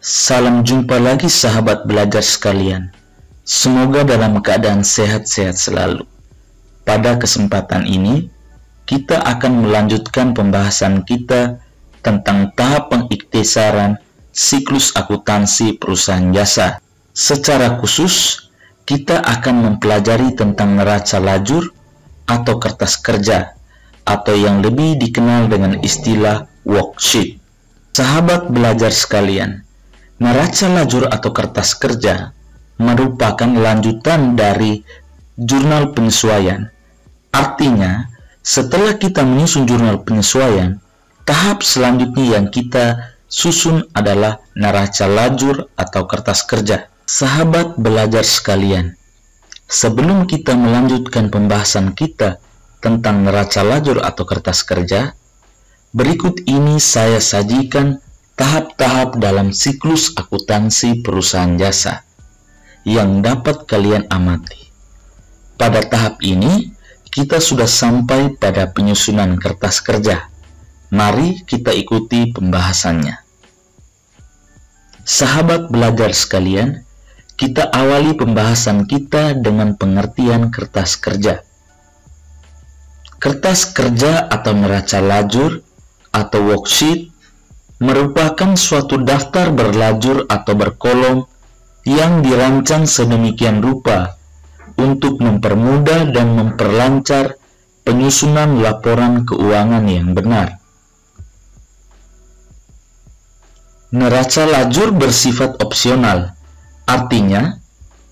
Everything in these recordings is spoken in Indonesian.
Salam jumpa lagi sahabat belajar sekalian. Semoga dalam keadaan sehat-sehat selalu. Pada kesempatan ini, kita akan melanjutkan pembahasan kita tentang tahap pengiktisaran siklus akuntansi perusahaan jasa. Secara khusus, kita akan mempelajari tentang neraca lajur atau kertas kerja, atau yang lebih dikenal dengan istilah worksheet. Sahabat belajar sekalian, neraca lajur atau kertas kerja merupakan lanjutan dari jurnal penyesuaian. Artinya, setelah kita menyusun jurnal penyesuaian, tahap selanjutnya yang kita susun adalah neraca lajur atau kertas kerja. Sahabat belajar sekalian, sebelum kita melanjutkan pembahasan kita tentang neraca lajur atau kertas kerja, berikut ini saya sajikan tahap-tahap dalam siklus akuntansi perusahaan jasa yang dapat kalian amati. Pada tahap ini, kita sudah sampai pada penyusunan kertas kerja. Mari kita ikuti pembahasannya. Sahabat belajar sekalian, kita awali pembahasan kita dengan pengertian kertas kerja. Kertas kerja atau neraca lajur atau worksheet merupakan suatu daftar berlajur atau berkolom yang dirancang sedemikian rupa untuk mempermudah dan memperlancar penyusunan laporan keuangan yang benar. Neraca lajur bersifat opsional, artinya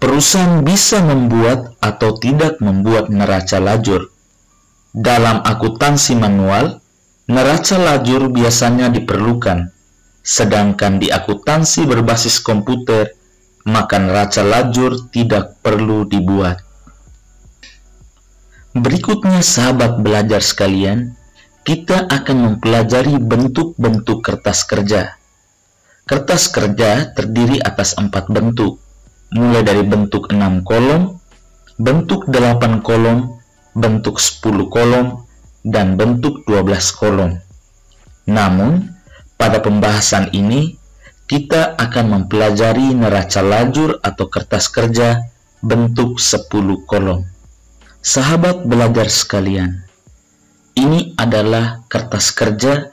perusahaan bisa membuat atau tidak membuat neraca lajur. Dalam akuntansi manual, neraca lajur biasanya diperlukan, sedangkan di akuntansi berbasis komputer, maka neraca lajur tidak perlu dibuat. Berikutnya sahabat belajar sekalian, kita akan mempelajari bentuk-bentuk kertas kerja. Kertas kerja terdiri atas 4 bentuk, mulai dari bentuk 6 kolom, bentuk 8 kolom, bentuk 10 kolom, dan bentuk 12 kolom. Namun, pada pembahasan ini, kita akan mempelajari neraca lajur atau kertas kerja bentuk 10 kolom. Sahabat belajar sekalian, ini adalah kertas kerja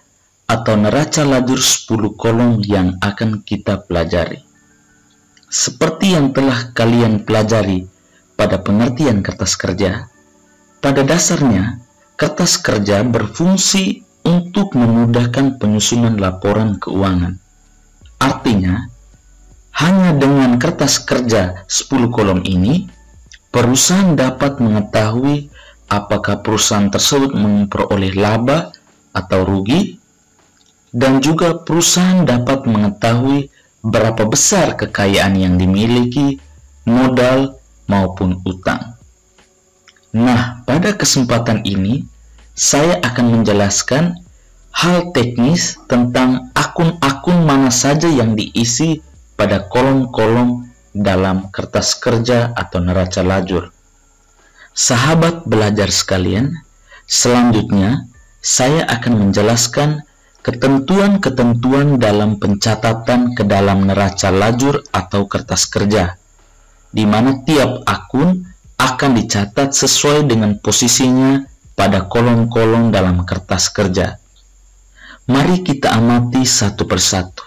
atau neraca lajur 10 kolom yang akan kita pelajari. Seperti yang telah kalian pelajari pada pengertian kertas kerja, pada dasarnya, kertas kerja berfungsi untuk memudahkan penyusunan laporan keuangan. Artinya, hanya dengan kertas kerja 10 kolom ini, perusahaan dapat mengetahui apakah perusahaan tersebut memperoleh laba atau rugi, dan juga perusahaan dapat mengetahui berapa besar kekayaan yang dimiliki, modal maupun utang. Nah, pada kesempatan ini, saya akan menjelaskan hal teknis tentang akun-akun mana saja yang diisi pada kolom-kolom dalam kertas kerja atau neraca lajur. Sahabat belajar sekalian, selanjutnya saya akan menjelaskan ketentuan-ketentuan dalam pencatatan ke dalam neraca lajur atau kertas kerja, di mana tiap akun akan dicatat sesuai dengan posisinya pada kolom-kolom dalam kertas kerja. Mari kita amati satu persatu.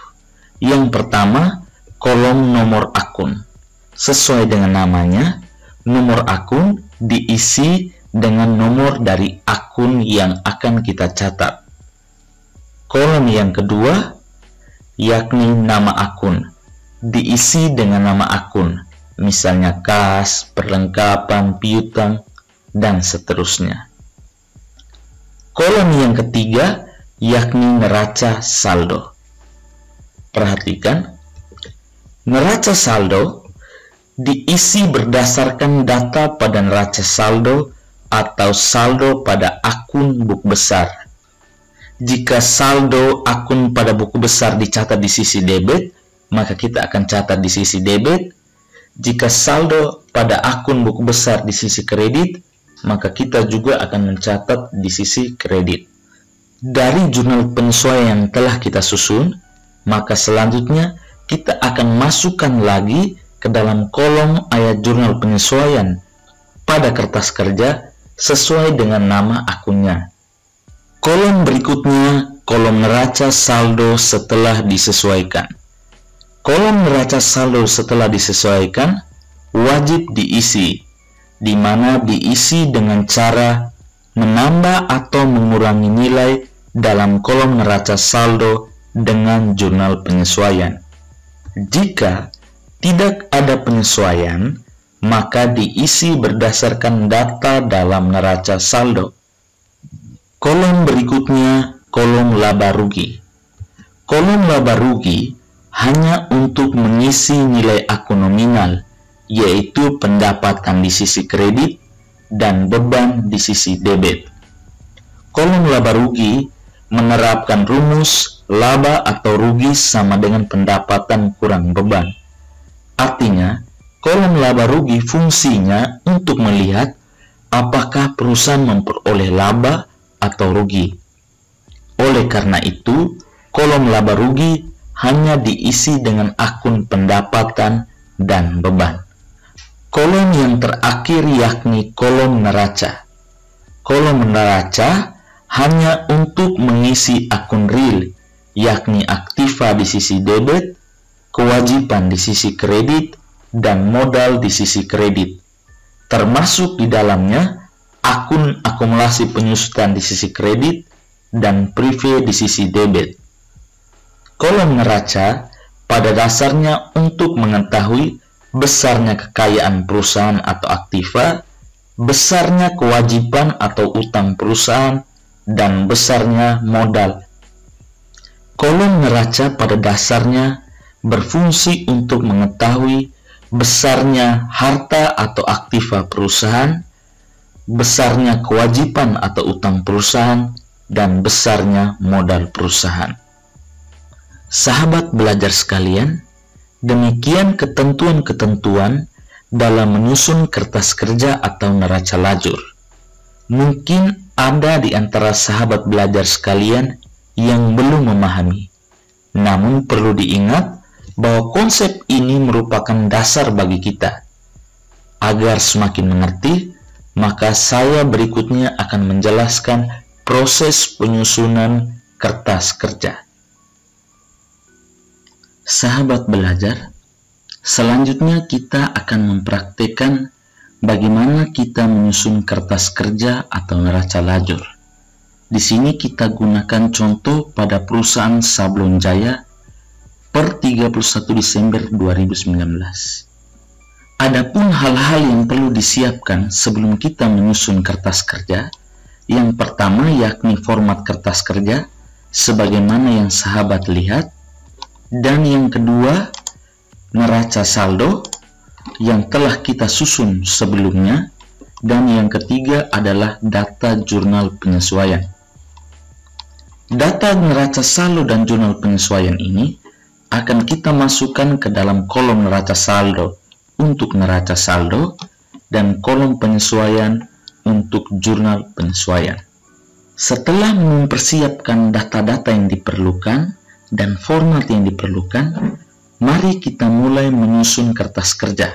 Yang pertama, kolom nomor akun. Sesuai dengan namanya, nomor akun diisi dengan nomor dari akun yang akan kita catat. Kolom yang kedua, yakni nama akun, diisi dengan nama akun, misalnya kas, perlengkapan, piutang, dan seterusnya. Kolom yang ketiga, yakni neraca saldo. Perhatikan, neraca saldo diisi berdasarkan data pada neraca saldo atau saldo pada akun buku besar. Jika saldo akun pada buku besar dicatat di sisi debit, maka kita akan catat di sisi debit. Jika saldo pada akun buku besar di sisi kredit, maka kita juga akan mencatat di sisi kredit. Dari jurnal penyesuaian yang telah kita susun, maka selanjutnya kita akan masukkan lagi ke dalam kolom ayat jurnal penyesuaian pada kertas kerja sesuai dengan nama akunnya. Kolom berikutnya, kolom neraca saldo setelah disesuaikan. Kolom neraca saldo setelah disesuaikan wajib diisi, di mana diisi dengan cara menambah atau mengurangi nilai dalam kolom neraca saldo dengan jurnal penyesuaian. Jika tidak ada penyesuaian, maka diisi berdasarkan data dalam neraca saldo. Kolom berikutnya, kolom laba rugi. Kolom laba rugi hanya untuk mengisi nilai akun nominal, yaitu pendapatan di sisi kredit dan beban di sisi debit. Kolom laba rugi menerapkan rumus laba atau rugi sama dengan pendapatan kurang beban. Artinya, kolom laba rugi fungsinya untuk melihat apakah perusahaan memperoleh laba atau rugi. Oleh karena itu, kolom laba rugi hanya diisi dengan akun pendapatan dan beban. Kolom yang terakhir yakni kolom neraca. Kolom neraca hanya untuk mengisi akun real, yakni aktiva di sisi debit, kewajiban di sisi kredit, dan modal di sisi kredit. Termasuk di dalamnya akun akumulasi penyusutan di sisi kredit dan prive di sisi debit. Kolom neraca pada dasarnya untuk mengetahui besarnya kekayaan perusahaan atau aktiva, besarnya kewajiban atau utang perusahaan, dan besarnya modal. Kolom neraca pada dasarnya berfungsi untuk mengetahui besarnya harta atau aktiva perusahaan, besarnya kewajiban atau utang perusahaan, dan besarnya modal perusahaan. Sahabat belajar sekalian, demikian ketentuan-ketentuan dalam menyusun kertas kerja atau neraca lajur. Mungkin ada di antara sahabat belajar sekalian yang belum memahami. Namun perlu diingat bahwa konsep ini merupakan dasar bagi kita. Agar semakin mengerti, maka saya berikutnya akan menjelaskan proses penyusunan kertas kerja. Sahabat belajar, selanjutnya kita akan mempraktikkan bagaimana kita menyusun kertas kerja atau neraca lajur. Di sini kita gunakan contoh pada perusahaan Sablon Jaya per 31 Desember 2019. Adapun hal-hal yang perlu disiapkan sebelum kita menyusun kertas kerja, yang pertama yakni format kertas kerja sebagaimana yang sahabat lihat, dan yang kedua neraca saldo yang telah kita susun sebelumnya, dan yang ketiga adalah data jurnal penyesuaian. Data neraca saldo dan jurnal penyesuaian ini akan kita masukkan ke dalam kolom neraca saldo untuk neraca saldo dan kolom penyesuaian untuk jurnal penyesuaian. Setelah mempersiapkan data-data yang diperlukan dan format yang diperlukan, mari kita mulai menyusun kertas kerja.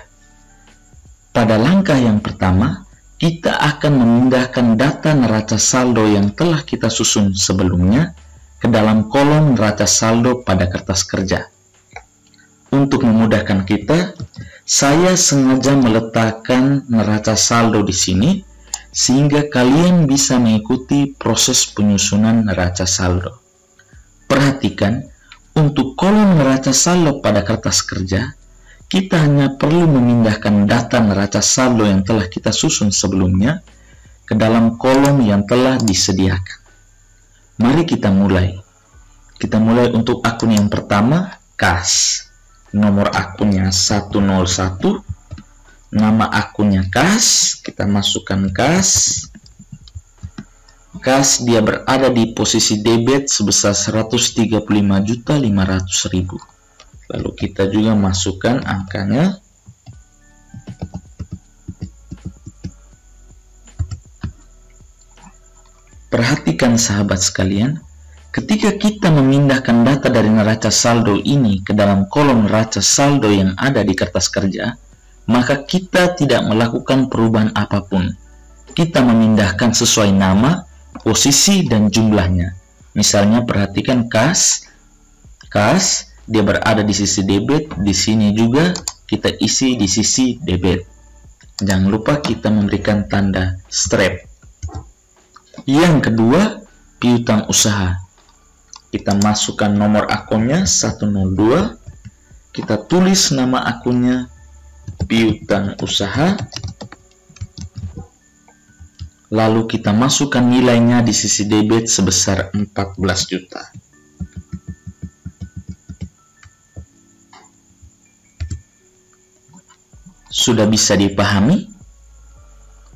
Pada langkah yang pertama, kita akan memindahkan data neraca saldo yang telah kita susun sebelumnya ke dalam kolom neraca saldo pada kertas kerja. Untuk memudahkan kita, saya sengaja meletakkan neraca saldo di sini sehingga kalian bisa mengikuti proses penyusunan neraca saldo. Perhatikan, untuk kolom neraca saldo pada kertas kerja, kita hanya perlu memindahkan data neraca saldo yang telah kita susun sebelumnya ke dalam kolom yang telah disediakan. Mari kita mulai. Kita mulai untuk akun yang pertama, kas. Nomor akunnya 101. Nama akunnya kas. Kita masukkan kas. Kas dia berada di posisi debit sebesar 135.500.000. Lalu kita juga masukkan angkanya. Perhatikan sahabat sekalian, Ketika kita memindahkan data dari neraca saldo ini ke dalam kolom neraca saldo yang ada di kertas kerja, maka kita tidak melakukan perubahan apapun. Kita memindahkan sesuai nama, posisi, dan jumlahnya. Misalnya perhatikan kas, dia berada di sisi debit, di sini juga kita isi di sisi debit. Jangan lupa kita memberikan tanda strap. Yang kedua, piutang usaha. Kita masukkan nomor akunnya 102, kita tulis nama akunnya piutang usaha, lalu kita masukkan nilainya di sisi debit sebesar 14 juta. Sudah bisa dipahami?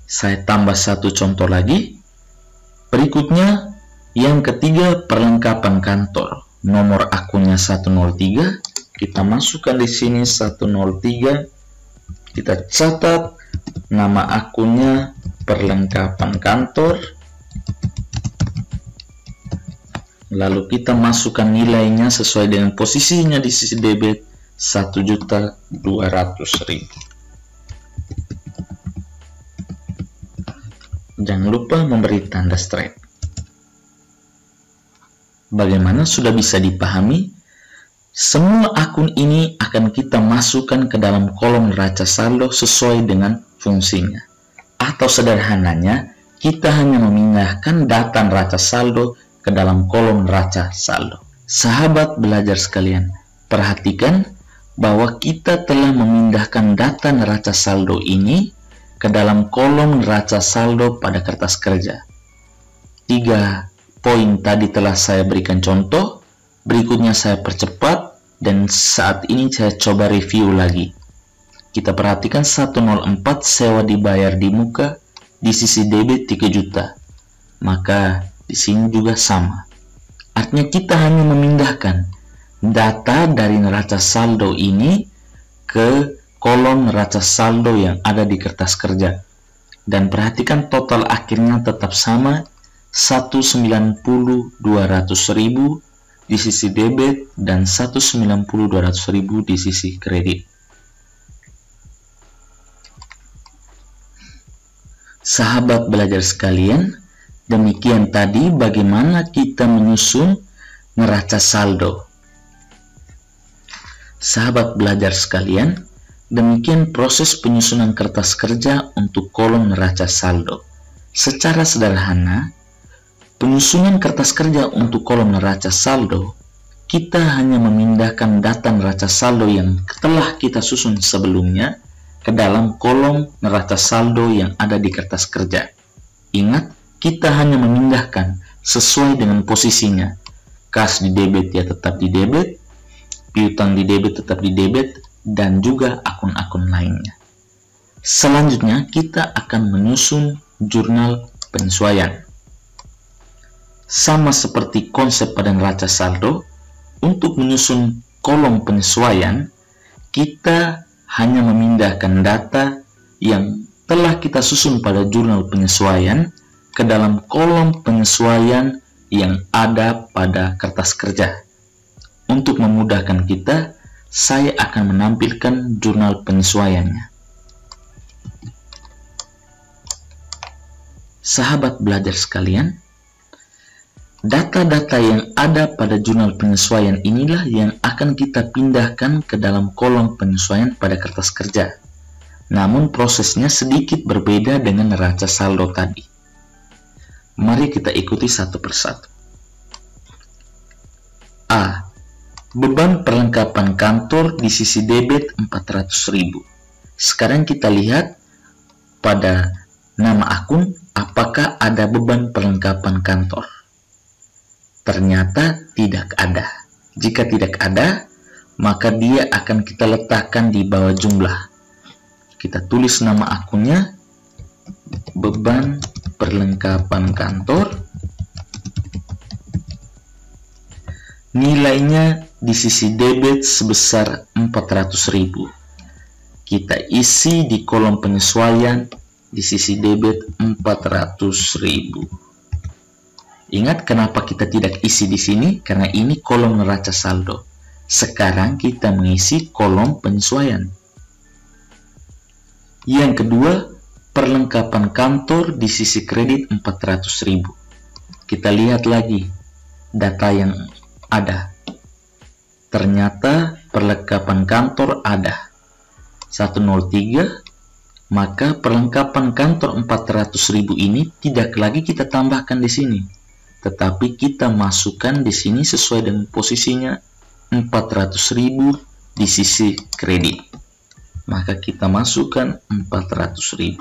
Saya tambah satu contoh lagi. Berikutnya, yang ketiga, perlengkapan kantor. Nomor akunnya 103, kita masukkan di sini 103, kita catat nama akunnya perlengkapan kantor, lalu kita masukkan nilainya sesuai dengan posisinya di sisi debit 1.200.000. Jangan lupa memberi tanda strike. Bagaimana, sudah bisa dipahami? Semua akun ini akan kita masukkan ke dalam kolom neraca saldo sesuai dengan fungsinya. Atau sederhananya, kita hanya memindahkan data neraca saldo ke dalam kolom neraca saldo. Sahabat belajar sekalian, perhatikan bahwa kita telah memindahkan data neraca saldo ini ke dalam kolom neraca saldo pada kertas kerja. 3 poin tadi telah saya berikan contoh, berikutnya saya percepat, dan saat ini saya coba review lagi. Kita perhatikan 104 sewa dibayar di muka, di sisi debit 3 juta. Maka di sini juga sama. Artinya kita hanya memindahkan data dari neraca saldo ini ke kolom neraca saldo yang ada di kertas kerja. Dan perhatikan total akhirnya tetap sama, 190.200.000 di sisi debit dan 190.200.000 di sisi kredit. Sahabat belajar sekalian, demikian tadi bagaimana kita menyusun neraca saldo. Sahabat belajar sekalian, demikian proses penyusunan kertas kerja untuk kolom neraca saldo. Secara sederhana, penyusunan kertas kerja untuk kolom neraca saldo, kita hanya memindahkan data neraca saldo yang telah kita susun sebelumnya ke dalam kolom neraca saldo yang ada di kertas kerja. Ingat, kita hanya memindahkan sesuai dengan posisinya. Kas di debit ya tetap di debit, piutang di debit tetap di debit, dan juga akun-akun lainnya. Selanjutnya, kita akan menyusun jurnal penyesuaian. Sama seperti konsep pada neraca saldo, untuk menyusun kolom penyesuaian, kita hanya memindahkan data yang telah kita susun pada jurnal penyesuaian ke dalam kolom penyesuaian yang ada pada kertas kerja. Untuk memudahkan kita, saya akan menampilkan jurnal penyesuaiannya. Sahabat belajar sekalian, data-data yang ada pada jurnal penyesuaian inilah yang akan kita pindahkan ke dalam kolom penyesuaian pada kertas kerja. Namun prosesnya sedikit berbeda dengan neraca saldo tadi. Mari kita ikuti satu persatu. A. Beban perlengkapan kantor di sisi debit 400.000. Sekarang kita lihat pada nama akun apakah ada beban perlengkapan kantor. Ternyata tidak ada. Jika tidak ada, maka dia akan kita letakkan di bawah jumlah. Kita tulis nama akunnya, beban perlengkapan kantor. Nilainya di sisi debit sebesar 400.000. Kita isi di kolom penyesuaian di sisi debit 400.000. Ingat kenapa kita tidak isi di sini? Karena ini kolom neraca saldo. Sekarang kita mengisi kolom penyesuaian. Yang kedua, perlengkapan kantor di sisi kredit 400.000. Kita lihat lagi data yang ada. Ternyata perlengkapan kantor ada 103, maka perlengkapan kantor 400.000 ini tidak lagi kita tambahkan di sini, tetapi kita masukkan di sini sesuai dengan posisinya 400.000 di sisi kredit. Maka kita masukkan 400.000.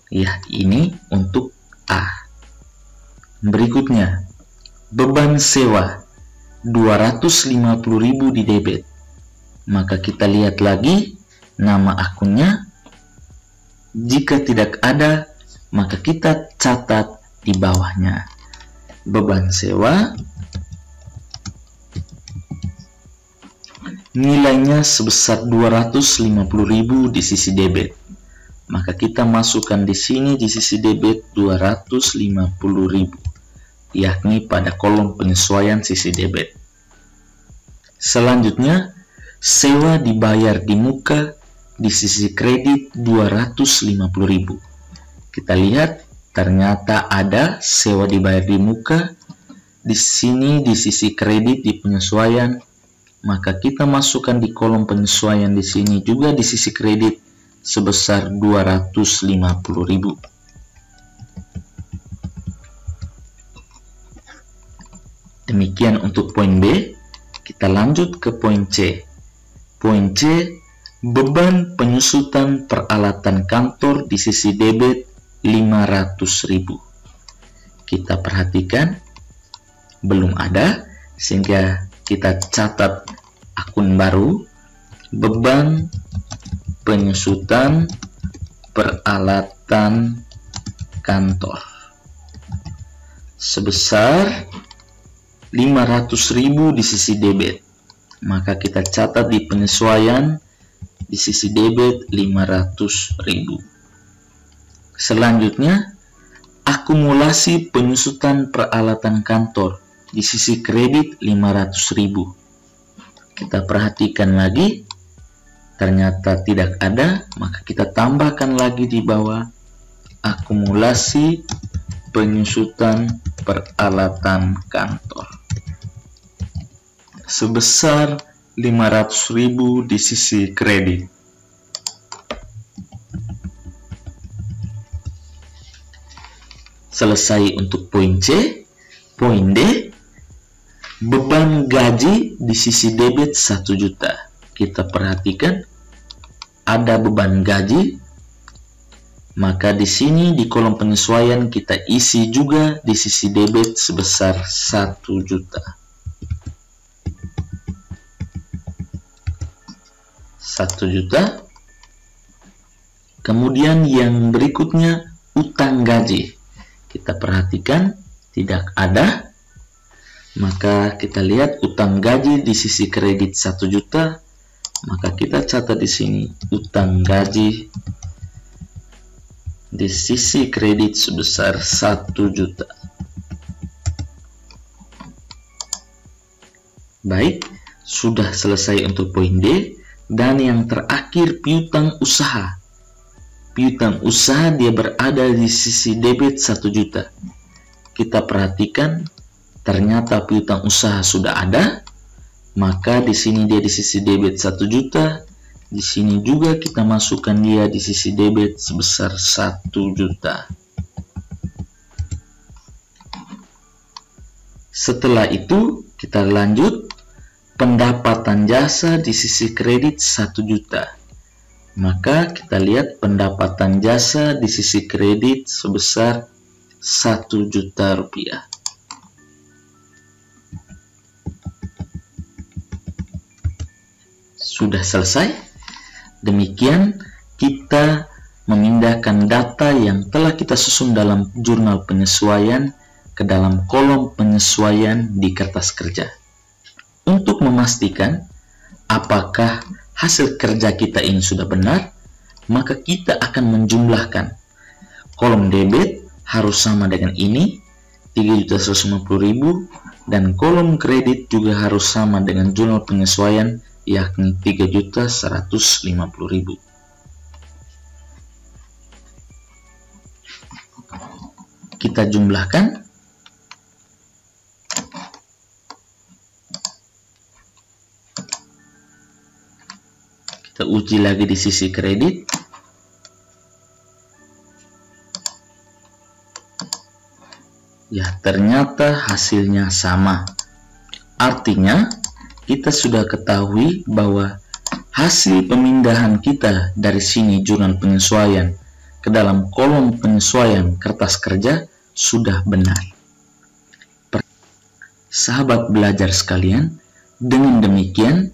Ya, ini untuk A. Berikutnya, beban sewa 250.000 di debit. Maka kita lihat lagi nama akunnya. Jika tidak ada, maka kita catat di bawahnya. Beban sewa nilainya sebesar 250.000 di sisi debit. Maka kita masukkan di sini di sisi debit 250.000, yakni pada kolom penyesuaian sisi debit. Selanjutnya, sewa dibayar di muka di sisi kredit 250.000. Kita lihat ternyata ada sewa dibayar di muka di sini di sisi kredit di penyesuaian. Maka kita masukkan di kolom penyesuaian di sini juga di sisi kredit sebesar 250.000. Demikian untuk poin B. Kita lanjut ke poin C. Poin C, beban penyusutan peralatan kantor di sisi debit 500.000. Kita perhatikan belum ada, sehingga kita catat akun baru, beban penyusutan peralatan kantor sebesar 500.000 di sisi debit. Maka kita catat di penyesuaian di sisi debit 500.000. Selanjutnya, akumulasi penyusutan peralatan kantor di sisi kredit 500.000. Kita perhatikan lagi, ternyata tidak ada, maka kita tambahkan lagi di bawah akumulasi penyusutan peralatan kantor sebesar 500.000 di sisi kredit. Selesai untuk poin C. Poin D, beban gaji di sisi debit 1 juta. Kita perhatikan ada beban gaji, maka di sini di kolom penyesuaian kita isi juga di sisi debit sebesar 1 juta. 1 juta. Kemudian yang berikutnya utang gaji. Kita perhatikan tidak ada, maka kita lihat utang gaji di sisi kredit 1 juta, maka kita catat di sini utang gaji di sisi kredit sebesar 1 juta. Baik, sudah selesai untuk poin D. Dan yang terakhir piutang usaha. Piutang usaha dia berada di sisi debit 1 juta. Kita perhatikan ternyata piutang usaha sudah ada, maka di sini dia di sisi debit 1 juta. Di sini juga kita masukkan dia di sisi debit sebesar 1 juta. Setelah itu kita lanjut pendapatan jasa di sisi kredit 1 juta. Maka kita lihat pendapatan jasa di sisi kredit sebesar 1 juta rupiah. Sudah selesai. Demikian kita memindahkan data yang telah kita susun dalam jurnal penyesuaian ke dalam kolom penyesuaian di kertas kerja. Untuk memastikan apakah hasil kerja kita ini sudah benar, maka kita akan menjumlahkan kolom debit harus sama dengan ini, 3.150.000, dan kolom kredit juga harus sama dengan jurnal penyesuaian, yakni 3.150.000. Kita jumlahkan. Kita uji lagi di sisi kredit. Ya, ternyata hasilnya sama. Artinya, kita sudah ketahui bahwa hasil pemindahan kita dari sini jurnal penyesuaian ke dalam kolom penyesuaian kertas kerja sudah benar. Sahabat belajar sekalian, dengan demikian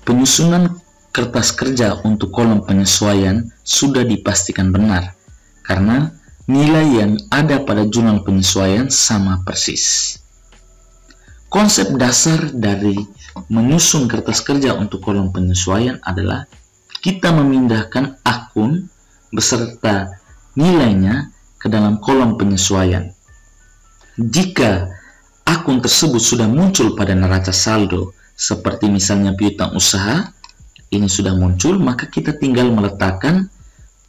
penyusunan kertas kerja untuk kolom penyesuaian sudah dipastikan benar karena nilai yang ada pada jurnal penyesuaian sama persis. Konsep dasar dari menyusun kertas kerja untuk kolom penyesuaian adalah kita memindahkan akun beserta nilainya ke dalam kolom penyesuaian. Jika akun tersebut sudah muncul pada neraca saldo, seperti misalnya piutang usaha, ini sudah muncul, maka kita tinggal meletakkan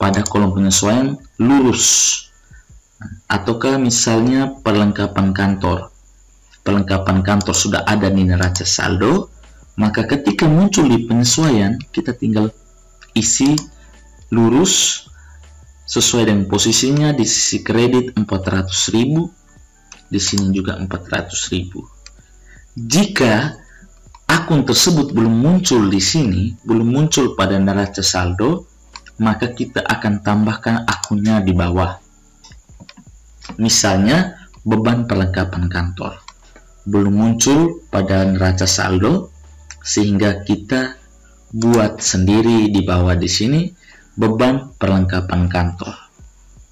pada kolom penyesuaian lurus. Ataukah misalnya perlengkapan kantor. Perlengkapan kantor sudah ada di neraca saldo, maka ketika muncul di penyesuaian, kita tinggal isi lurus sesuai dengan posisinya. Di sisi kredit 400.000, di sini juga 400.000. Jika akun tersebut belum muncul di sini, belum muncul pada neraca saldo, maka kita akan tambahkan akunnya di bawah. Misalnya, beban perlengkapan kantor belum muncul pada neraca saldo, sehingga kita buat sendiri di bawah di sini beban perlengkapan kantor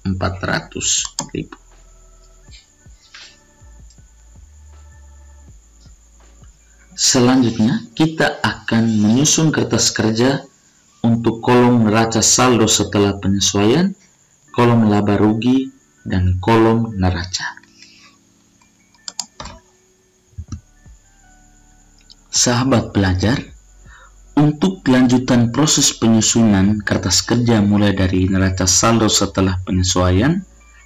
400.000. Selanjutnya, kita akan menyusun kertas kerja untuk kolom neraca saldo setelah penyesuaian, kolom laba rugi, dan kolom neraca. Sahabat belajar, untuk kelanjutan proses penyusunan kertas kerja mulai dari neraca saldo setelah penyesuaian,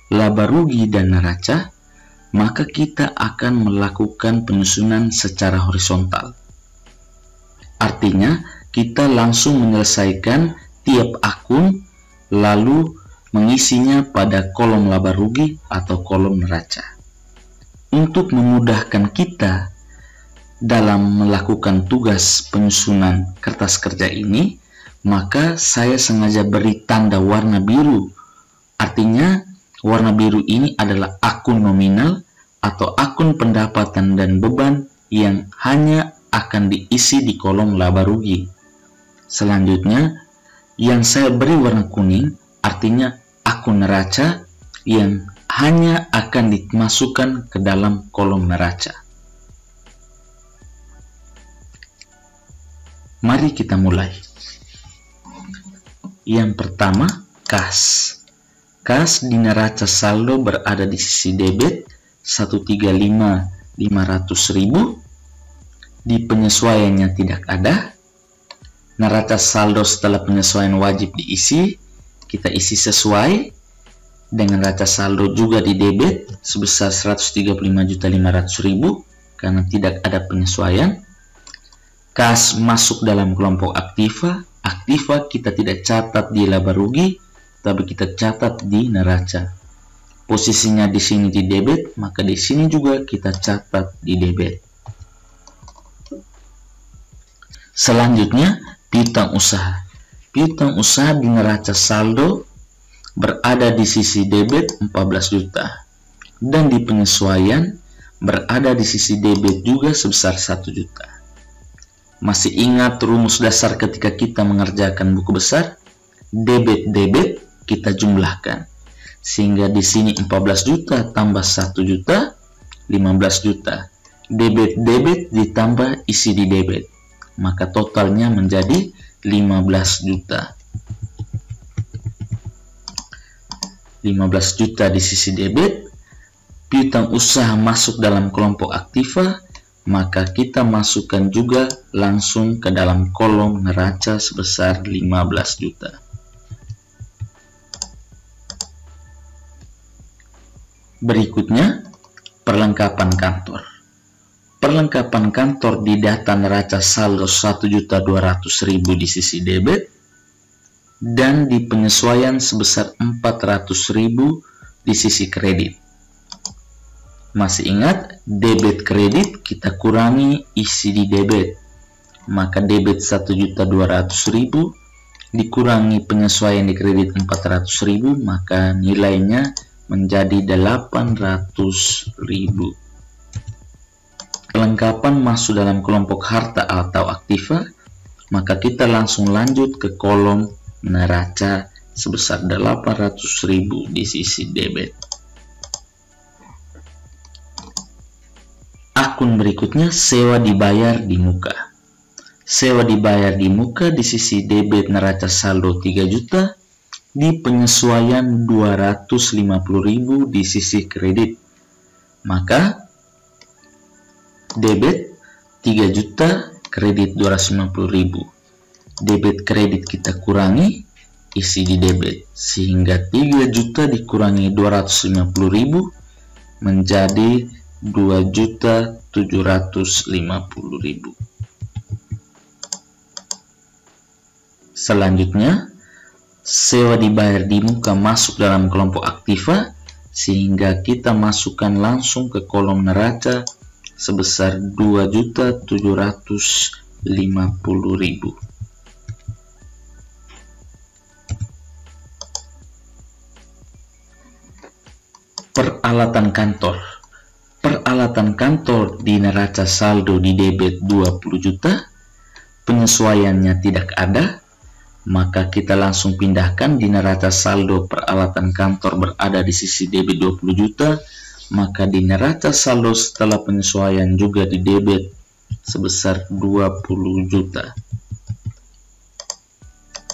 laba rugi, dan neraca, maka kita akan melakukan penyusunan secara horizontal. Artinya, kita langsung menyelesaikan tiap akun, lalu mengisinya pada kolom laba rugi atau kolom neraca. Untuk memudahkan kita dalam melakukan tugas penyusunan kertas kerja ini, maka saya sengaja beri tanda warna biru. Artinya, warna biru ini adalah akun nominal atau akun pendapatan dan beban yang hanya akan diisi di kolom laba rugi. Selanjutnya, yang saya beri warna kuning artinya akun neraca yang hanya akan dimasukkan ke dalam kolom neraca. Mari kita mulai. Yang pertama, kas. Kas di neraca saldo berada di sisi debit 135.500.000. Di penyesuaiannya tidak ada. Neraca saldo setelah penyesuaian wajib diisi. Kita isi sesuai dengan neraca saldo juga di debit sebesar 135.500.000 karena tidak ada penyesuaian. Kas masuk dalam kelompok aktiva. Aktiva kita tidak catat di laba rugi, tapi kita catat di neraca. Posisinya di sini di debit, maka di sini juga kita catat di debit. Selanjutnya, piutang usaha. Piutang usaha di neraca saldo berada di sisi debit 14 juta dan di penyesuaian berada di sisi debit juga sebesar 1 juta. Masih ingat rumus dasar ketika kita mengerjakan buku besar? Debit-debit kita jumlahkan. Sehingga di sini 14 juta tambah 1 juta, 15 juta. Debit-debit ditambah isi di debit. Maka totalnya menjadi 15 juta. 15 juta di sisi debit, piutang usaha masuk dalam kelompok aktiva, maka kita masukkan juga langsung ke dalam kolom neraca sebesar 15 juta. Berikutnya, perlengkapan kantor. Perlengkapan kantor di data neraca saldo 1.200.000 di sisi debit dan di penyesuaian sebesar 400.000 di sisi kredit. Masih ingat, debit kredit kita kurangi isi di debit. Maka debit 1.200.000 dikurangi penyesuaian di kredit 400.000, maka nilainya menjadi 800.000. Kelengkapan masuk dalam kelompok harta atau aktiva, maka kita langsung lanjut ke kolom neraca sebesar 800.000 di sisi debit. Akun berikutnya, sewa dibayar di muka. Sewa dibayar di muka di sisi debit neraca saldo 3 juta, di penyesuaian 250.000 di sisi kredit. Maka debit 3 juta, kredit 250.000. Debit kredit kita kurangi isi di debit, sehingga 3 juta dikurangi 250.000 menjadi 2.750.000. Selanjutnya, sewa dibayar di muka masuk dalam kelompok aktiva, sehingga kita masukkan langsung ke kolom neraca sebesar 2.750.000. Peralatan kantor. Peralatan kantor di neraca saldo di debit 20 juta, penyesuaiannya tidak ada, maka kita langsung pindahkan di neraca saldo peralatan kantor berada di sisi debit 20 juta, maka di neraca saldo setelah penyesuaian juga di debit sebesar 20 juta.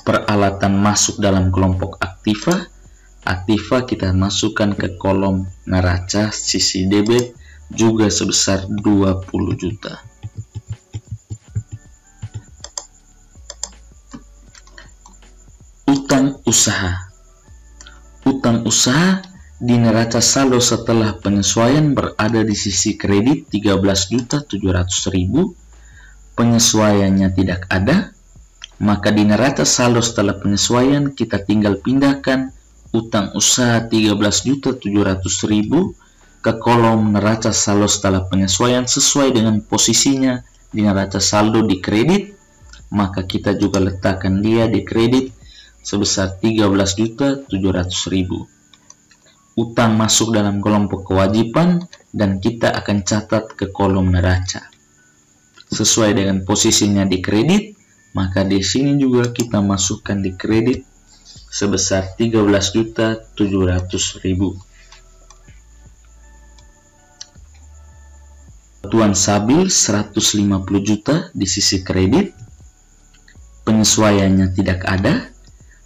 Peralatan masuk dalam kelompok aktiva. Aktiva kita masukkan ke kolom neraca sisi debit juga sebesar 20 juta. Utang usaha. Utang usaha di neraca saldo setelah penyesuaian berada di sisi kredit 13.700.000. Penyesuaiannya tidak ada, maka di neraca saldo setelah penyesuaian kita tinggal pindahkan utang usaha 13.700.000 ke kolom neraca saldo setelah penyesuaian sesuai dengan posisinya di neraca saldo di kredit, maka kita juga letakkan dia di kredit sebesar 13.700.000. Utang masuk dalam kelompok kewajiban dan kita akan catat ke kolom neraca. Sesuai dengan posisinya di kredit, maka di sini juga kita masukkan di kredit sebesar 13.700.000. Bantuan sabil 150 juta di sisi kredit, penyesuaiannya tidak ada,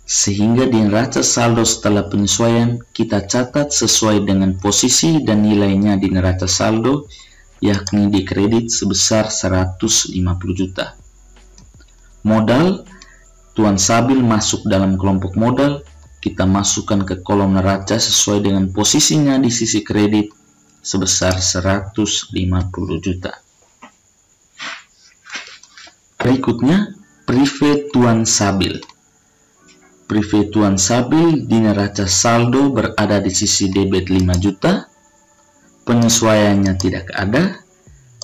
sehingga di neraca saldo setelah penyesuaian kita catat sesuai dengan posisi dan nilainya di neraca saldo, yakni di kredit sebesar 150 juta. Modal, tuan sabil masuk dalam kelompok modal, kita masukkan ke kolom neraca sesuai dengan posisinya di sisi kredit sebesar 150 juta. Berikutnya, prive tuan sabil. Prive tuan sabil di neraca saldo berada di sisi debit 5 juta, penyesuaiannya tidak ada,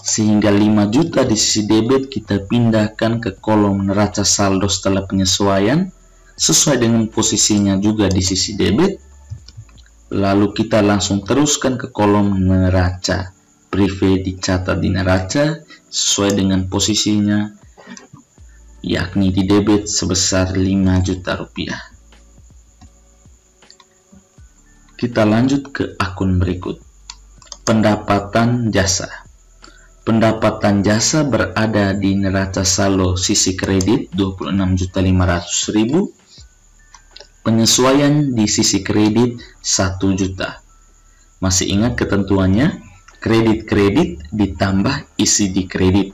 sehingga 5 juta di sisi debit kita pindahkan ke kolom neraca saldo setelah penyesuaian sesuai dengan posisinya juga di sisi debit. Lalu kita langsung teruskan ke kolom neraca. Prive dicatat di neraca sesuai dengan posisinya, yakni di debit sebesar 5 juta rupiah. Kita lanjut ke akun berikut. Pendapatan jasa. Pendapatan jasa berada di neraca saldo sisi kredit 26.500.000. Penyesuaian di sisi kredit 1 juta. Masih ingat ketentuannya? Kredit ditambah isi di kredit.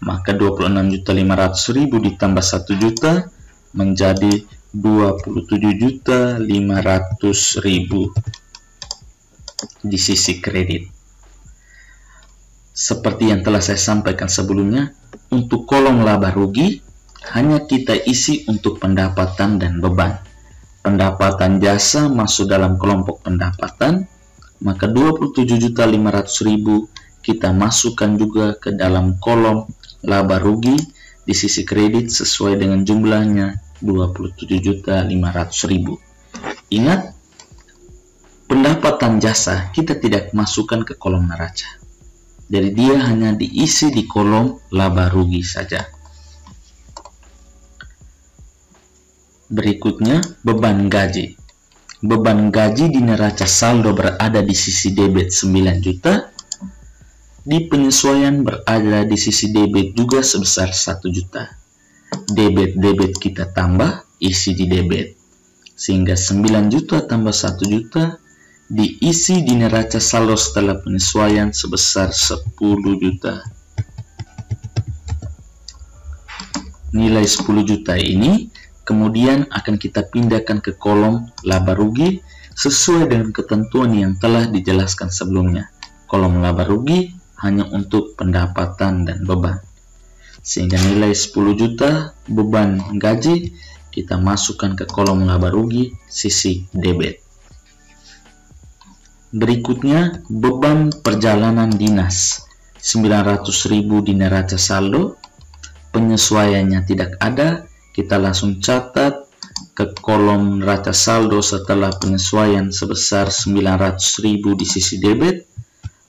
Maka 26.500.000 ditambah 1 juta menjadi 27.500.000 di sisi kredit. Seperti yang telah saya sampaikan sebelumnya, untuk kolom laba rugi hanya kita isi untuk pendapatan dan beban. Pendapatan jasa masuk dalam kelompok pendapatan, maka 27.500.000 kita masukkan juga ke dalam kolom laba rugi di sisi kredit sesuai dengan jumlahnya 27.500.000. Ingat, pendapatan jasa kita tidak masukkan ke kolom neraca. Jadi dia hanya diisi di kolom laba rugi saja. Berikutnya, beban gaji. Beban gaji di neraca saldo berada di sisi debit 9 juta. Di penyesuaian berada di sisi debit juga sebesar 1 juta. Debit kita tambah, isi di debit. Sehingga 9 juta tambah 1 juta diisi di neraca saldo setelah penyesuaian sebesar 10 juta. Nilai 10 juta ini kemudian akan kita pindahkan ke kolom laba rugi sesuai dengan ketentuan yang telah dijelaskan sebelumnya. Kolom laba rugi hanya untuk pendapatan dan beban. Sehingga nilai 10 juta beban gaji kita masukkan ke kolom laba rugi sisi debit. Berikutnya, beban perjalanan dinas 900.000 di neraca saldo. Penyesuaiannya tidak ada, kita langsung catat ke kolom neraca saldo setelah penyesuaian sebesar 900.000 di sisi debit,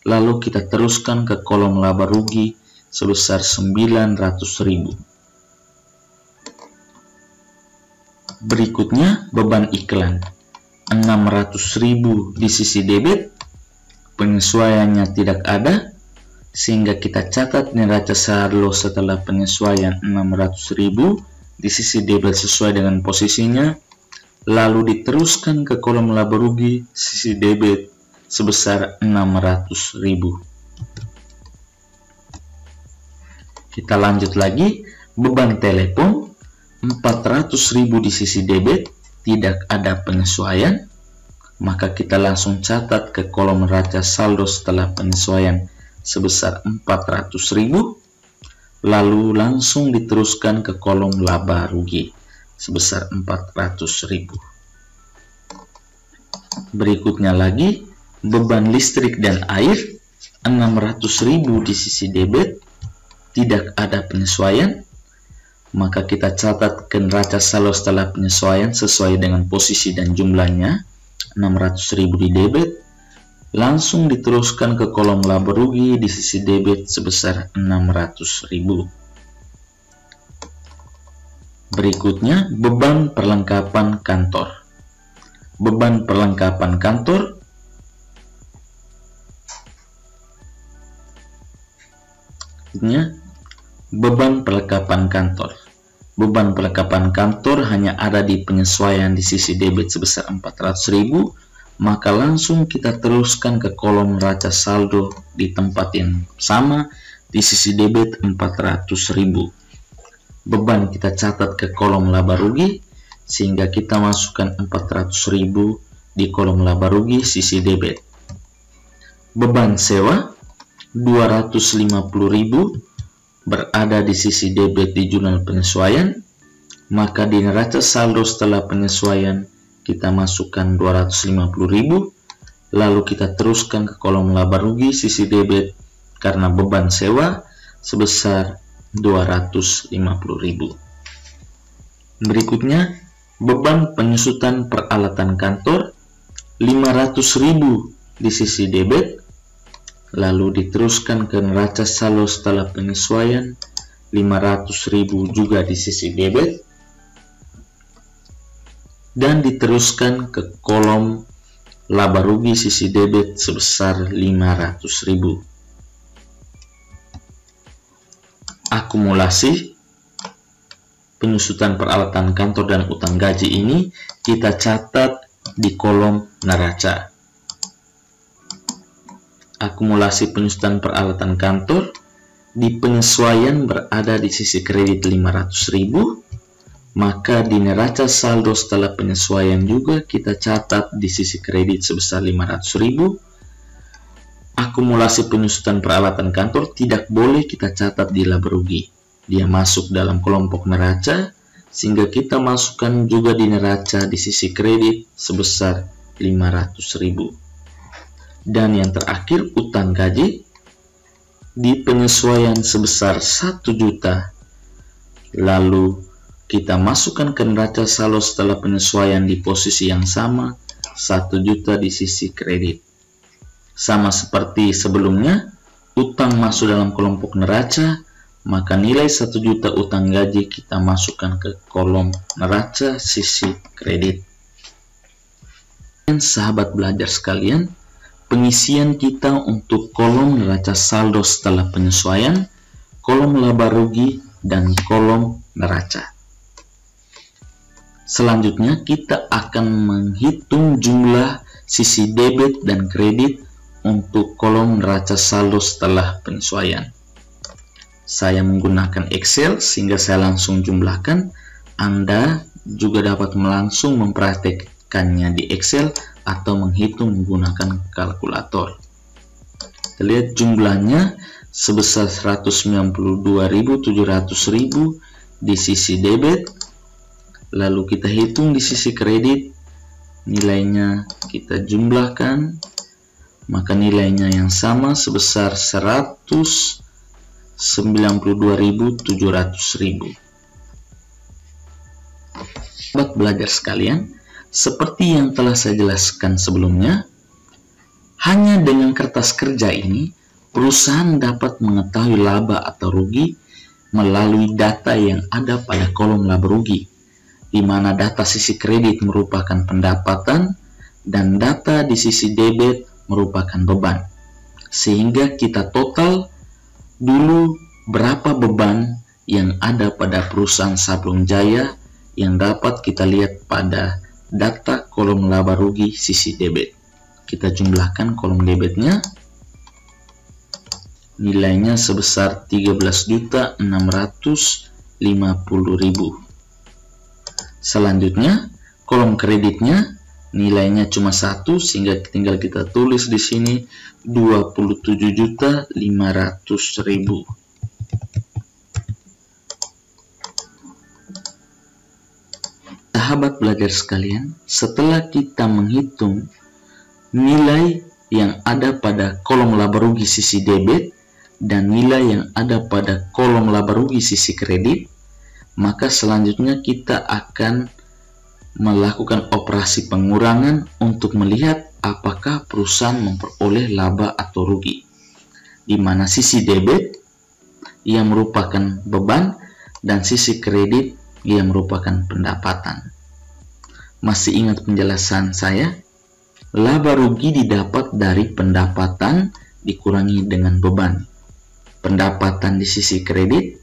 lalu kita teruskan ke kolom laba rugi sebesar 900.000. Berikutnya, beban iklan 600.000 di sisi debit, penyesuaiannya tidak ada, sehingga kita catat neraca saldo setelah penyesuaian 600.000 di sisi debit sesuai dengan posisinya, lalu diteruskan ke kolom laba rugi sisi debit sebesar 600.000. Kita lanjut lagi, beban telepon 400.000 di sisi debit, tidak ada penyesuaian, maka kita langsung catat ke kolom neraca saldo setelah penyesuaian sebesar 400.000, lalu langsung diteruskan ke kolom laba rugi sebesar 400.000. Berikutnya lagi, beban listrik dan air 600.000 di sisi debit, tidak ada penyesuaian, maka kita catat ke neraca saldo setelah penyesuaian sesuai dengan posisi dan jumlahnya 600.000 di debit, langsung diteruskan ke kolom laba rugi di sisi debit sebesar 600.000. Berikutnya, beban perlengkapan kantor. Beban perlengkapan kantor beban perlengkapan kantor. Beban perlengkapan kantor hanya ada di penyesuaian di sisi debit sebesar 400.000, maka langsung kita teruskan ke kolom neraca saldo di tempat yang sama di sisi debit 400.000. Beban kita catat ke kolom laba rugi sehingga kita masukkan 400.000 di kolom laba rugi sisi debit. Beban sewa 250.000 berada di sisi debit di jurnal penyesuaian, maka di neraca saldo setelah penyesuaian kita masukkan 250.000, lalu kita teruskan ke kolom laba rugi sisi debit karena beban sewa sebesar 250.000. Berikutnya, beban penyusutan peralatan kantor 500.000 di sisi debit, lalu diteruskan ke neraca saldo setelah penyesuaian 500.000 juga di sisi debit, dan diteruskan ke kolom laba rugi sisi debit sebesar 500.000. Akumulasi penyusutan peralatan kantor dan utang gaji ini kita catat di kolom neraca. Akumulasi penyusutan peralatan kantor di penyesuaian berada di sisi kredit 500.000, maka di neraca saldo setelah penyesuaian juga kita catat di sisi kredit sebesar 500.000. Akumulasi penyusutan peralatan kantor tidak boleh kita catat di laba rugi. Dia masuk dalam kelompok neraca, sehingga kita masukkan juga di neraca di sisi kredit sebesar 500.000. Dan yang terakhir, utang gaji di penyesuaian sebesar 1 juta. Lalu kita masukkan ke neraca saldo setelah penyesuaian di posisi yang sama, 1 juta di sisi kredit. Sama seperti sebelumnya, utang masuk dalam kelompok neraca, maka nilai 1 juta utang gaji kita masukkan ke kolom neraca sisi kredit. Dan sahabat belajar sekalian, pengisian kita untuk kolom neraca saldo setelah penyesuaian, kolom laba rugi, dan kolom neraca. Selanjutnya kita akan menghitung jumlah sisi debit dan kredit untuk kolom neraca saldo setelah penyesuaian. Saya menggunakan Excel sehingga saya langsung jumlahkan. Anda juga dapat langsung mempraktekkannya di Excel atau menghitung menggunakan kalkulator. Kita lihat jumlahnya sebesar 192.700.000 di sisi debit. Lalu kita hitung di sisi kredit, nilainya kita jumlahkan, maka nilainya yang sama sebesar 192.700.000. Sahabat belajar sekalian, seperti yang telah saya jelaskan sebelumnya, hanya dengan kertas kerja ini, perusahaan dapat mengetahui laba atau rugi melalui data yang ada pada kolom laba rugi, di mana data sisi kredit merupakan pendapatan dan data di sisi debit merupakan beban. Sehingga kita total dulu berapa beban yang ada pada perusahaan Sablon Jaya yang dapat kita lihat pada data kolom laba rugi sisi debit. Kita jumlahkan kolom debitnya, nilainya sebesar 13.650.000. Selanjutnya kolom kreditnya nilainya cuma 1, sehingga tinggal kita tulis di sini 27.500.000. Sahabat belajar sekalian, setelah kita menghitung nilai yang ada pada kolom laba rugi sisi debit dan nilai yang ada pada kolom laba rugi sisi kredit, maka selanjutnya kita akan melakukan operasi pengurangan untuk melihat apakah perusahaan memperoleh laba atau rugi, di mana sisi debit yang merupakan beban dan sisi kredit yang merupakan pendapatan. Masih ingat penjelasan saya? Laba rugi didapat dari pendapatan dikurangi dengan beban. Pendapatan di sisi kredit,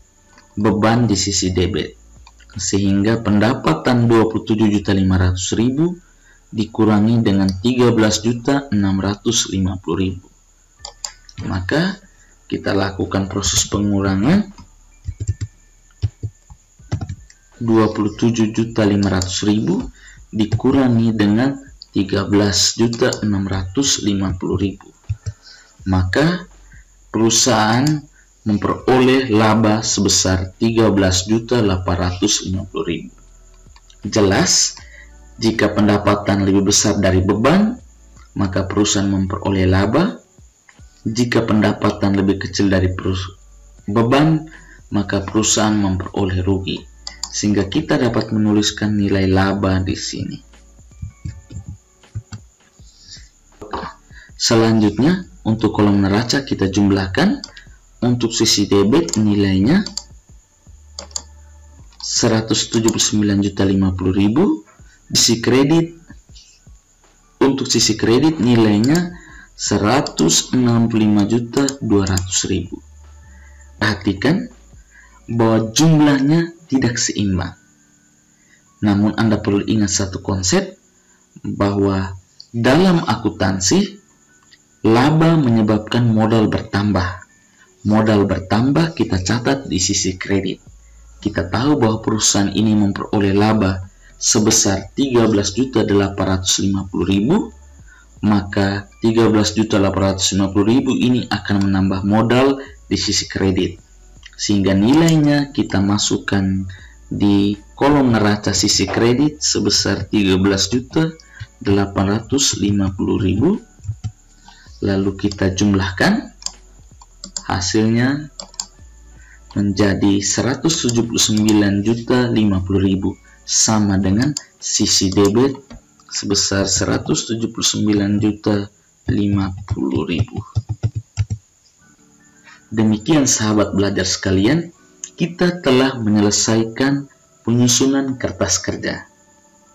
beban di sisi debit. Sehingga pendapatan 27.500.000 dikurangi dengan 13.650.000. Maka kita lakukan proses pengurangan. 27.500.000 dikurangi dengan 13.650.000. Maka perusahaan memperoleh laba sebesar 13.850.000. Jelas, jika pendapatan lebih besar dari beban, maka perusahaan memperoleh laba. Jika pendapatan lebih kecil dari beban, maka perusahaan memperoleh rugi. Sehingga kita dapat menuliskan nilai laba di sini. Selanjutnya, untuk kolom neraca kita jumlahkan. Untuk sisi debit nilainya 179.050.000. Sisi kredit, untuk sisi kredit nilainya 165.200.000. Perhatikan bahwa jumlahnya tidak seimbang. Namun Anda perlu ingat satu konsep, bahwa dalam akuntansi, laba menyebabkan modal bertambah. Modal bertambah kita catat di sisi kredit. Kita tahu bahwa perusahaan ini memperoleh laba sebesar 13.850.000, maka 13.850.000 ini akan menambah modal di sisi kredit. Sehingga nilainya kita masukkan di kolom neraca sisi kredit sebesar 13.850.000. Lalu kita jumlahkan, hasilnya menjadi 179.050.000, sama dengan sisi debit sebesar 179.050.000. Demikian sahabat belajar sekalian, kita telah menyelesaikan penyusunan kertas kerja.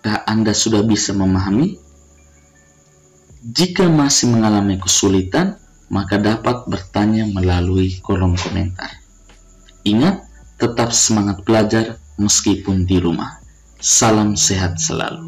Apakah Anda sudah bisa memahami? Jika masih mengalami kesulitan, maka dapat bertanya melalui kolom komentar. Ingat, tetap semangat belajar meskipun di rumah. Salam sehat selalu.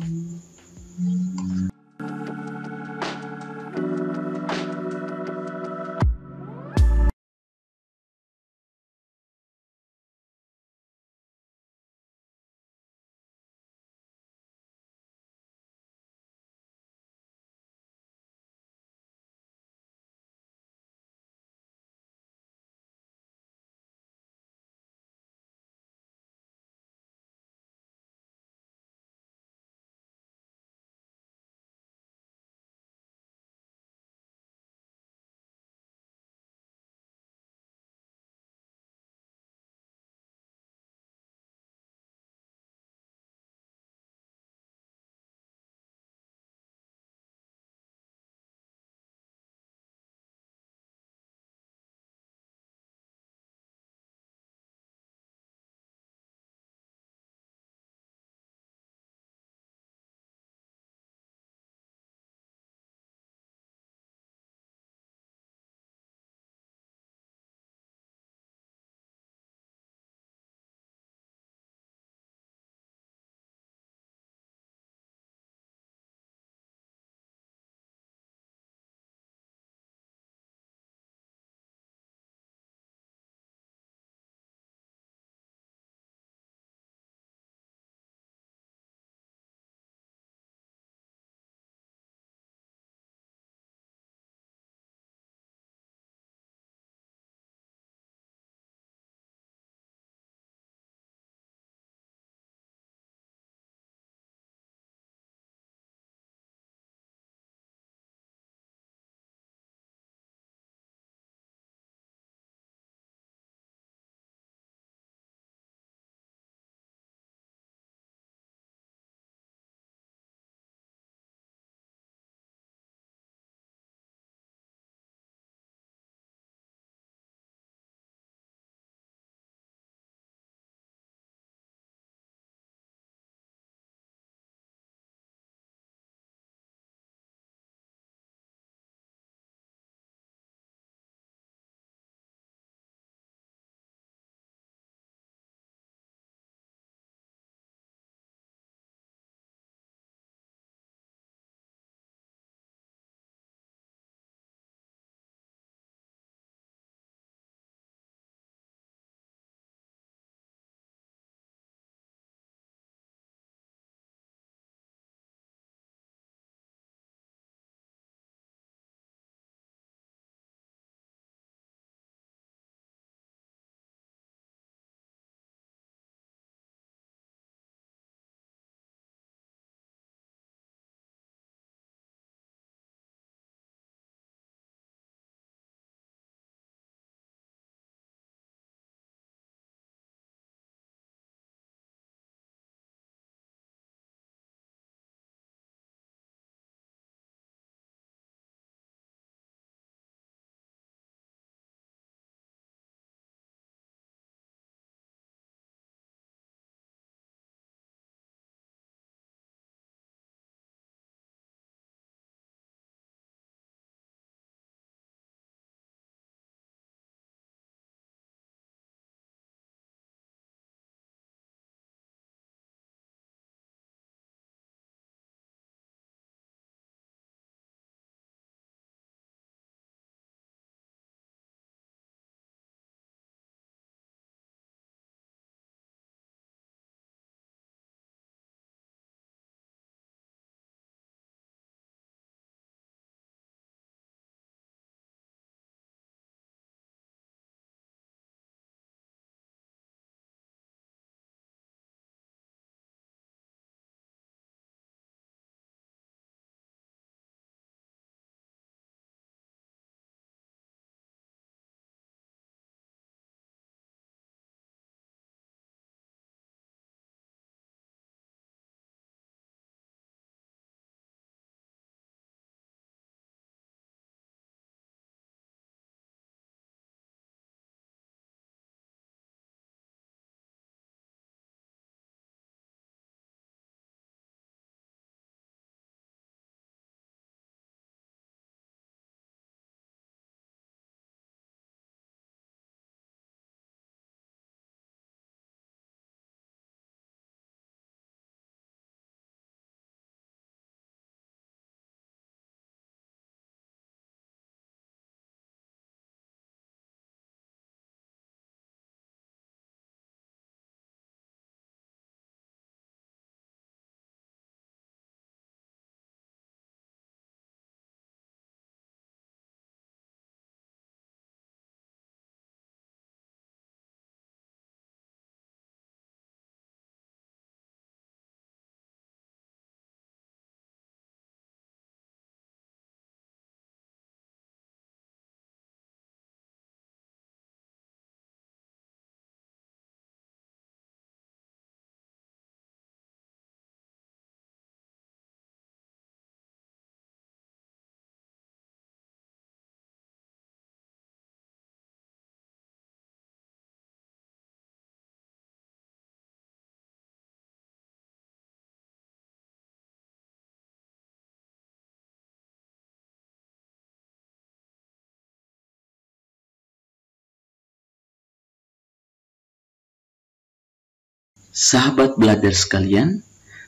Sahabat belajar sekalian,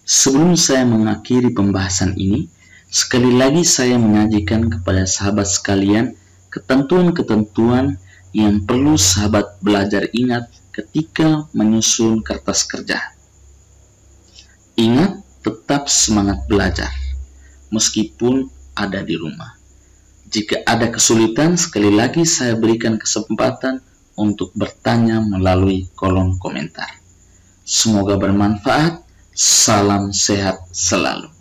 sebelum saya mengakhiri pembahasan ini, sekali lagi saya menyajikan kepada sahabat sekalian ketentuan-ketentuan yang perlu sahabat belajar ingat ketika menyusun kertas kerja. Ingat, tetap semangat belajar, meskipun ada di rumah. Jika ada kesulitan, sekali lagi saya berikan kesempatan untuk bertanya melalui kolom komentar. Semoga bermanfaat. Salam sehat selalu.